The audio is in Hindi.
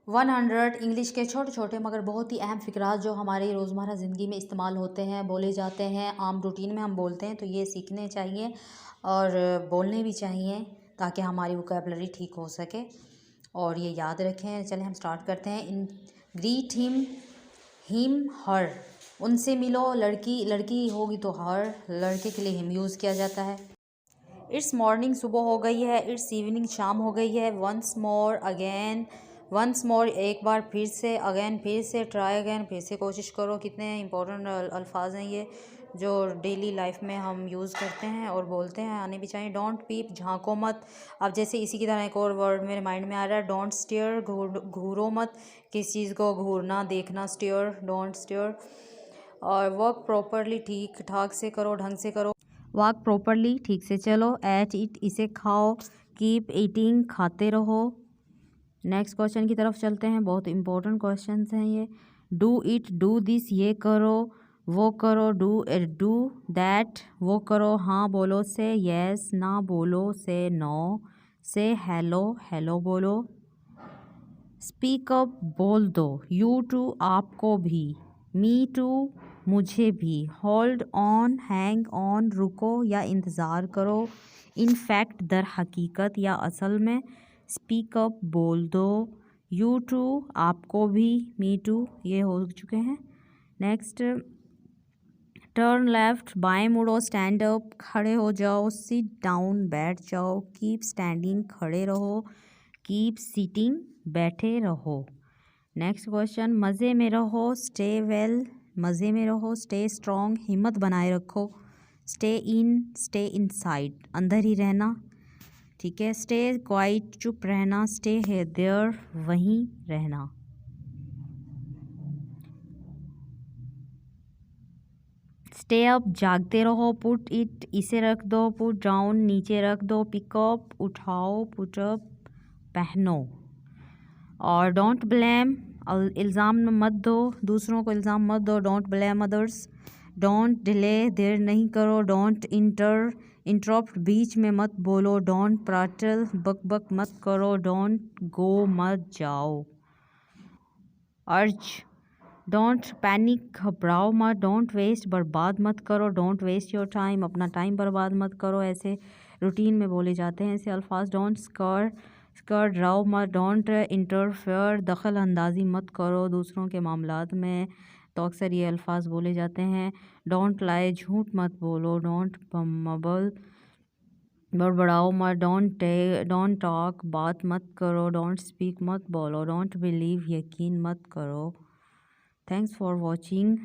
100 इंग्लिश के छोटे छोटे मगर बहुत ही अहम फ़िक्रात जो हमारी रोज़मर्रा ज़िंदगी में इस्तेमाल होते हैं, बोले जाते हैं, आम रूटीन में हम बोलते हैं, तो ये सीखने चाहिए और बोलने भी चाहिए ताकि हमारी वोकैबुलरी ठीक हो सके और ये याद रखें। चलें हम स्टार्ट करते हैं। इन ग्रीट हिम हर, उनसे मिलो। लड़की होगी तो हर, लड़के के लिए हिम यूज़ किया जाता है। इट्स मॉर्निंग, सुबह हो गई है। इट्स इवनिंग, शाम हो गई है। Once more, again. Once more, एक बार फिर से। अगेन, फिर से। ट्राई अगेन, फिर से कोशिश करो। कितने इंपॉर्टेंट अल्फाज हैं ये जो डेली लाइफ में हम यूज़ करते हैं और बोलते हैं, आने भी चाहिए। डोंट पीप, झांको मत। अब जैसे इसी की तरह एक और वर्ड मेरे माइंड में आ रहा है, डोंट स्टेयर, घूरो मत। किस चीज़ को घूरना, देखना, स्टेयर, डोंट स्टेयर। और वर्क प्रॉपरली, ठीक ठाक से करो, ढंग से करो। वॉक प्रॉपरली, ठीक से चलो। एट इट, इसे खाओ। कीप ईटिंग, खाते रहो। नेक्स्ट क्वेश्चन की तरफ चलते हैं, बहुत इंपॉर्टेंट क्वेश्चन हैं ये। डू इट, डू दिस, ये करो, वो करो। डू दैट, वो करो, हाँ बोलो से येस, ना बोलो से नो। से हेलो, हेलो बोलो। स्पीक अप, बोल दो। यू टू, आपको भी। मी टू, मुझे भी। होल्ड ऑन, हैंग ऑन, रुको या इंतज़ार करो। इन फैक्ट, दर हकीकत या असल में। स्पीक अप, बोल दो। यू टू, आपको भी। मी टू, ये हो चुके हैं। नेक्स्ट, टर्न लेफ्ट, बाएं मुड़ो। स्टैंड अप, खड़े हो जाओ। सिट डाउन, बैठ जाओ। कीप स्टैंडिंग, खड़े रहो। कीप सीटिंग, बैठे रहो। नेक्स्ट क्वेश्चन, मज़े में रहो। स्टे वेल, मज़े में रहो। स्टे स्ट्रॉन्ग, हिम्मत बनाए रखो। स्टे इनसाइड, अंदर ही रहना, ठीक है। स्टे क्वाइट, चुप रहना। स्टे है देयर, वहीं रहना। स्टे अप, जागते रहो। पुट इट, इसे रख दो। पुट डाउन, नीचे रख दो। पिकअप, उठाओ। पुट अप, पहनो। और डोंट ब्लेम, इल्ज़ाम मत दो, दूसरों को इल्ज़ाम मत दो। Don't blame others. Don't delay, देर नहीं करो। डोंट इंटरप्ट, बीच में मत बोलो। डोंट प्राटल, बक मत करो। डोंट गो, मत जाओ। अर्ज, डोंट पैनिक, घबराओ मत। डोंट वेस्ट, बर्बाद मत करो। डोंट वेस्ट योर टाइम, अपना टाइम बर्बाद मत करो। ऐसे रूटीन में बोले जाते हैं ऐसे अल्फाज। डोंट स्कर, डराओ मत। डोंट इंटरफेयर, दखल अंदाजी मत करो दूसरों के मामलात में, तो अक्सर ये अल्फाज बोले जाते हैं। डोंट लाई, झूठ मत बोलो। डोंट मबल, बड़बड़ाओ मत। डोंट टॉक, बात मत करो। डोंट स्पीक, मत बोलो। डोंट बिलीव, यकीन मत करो। Thanks for watching.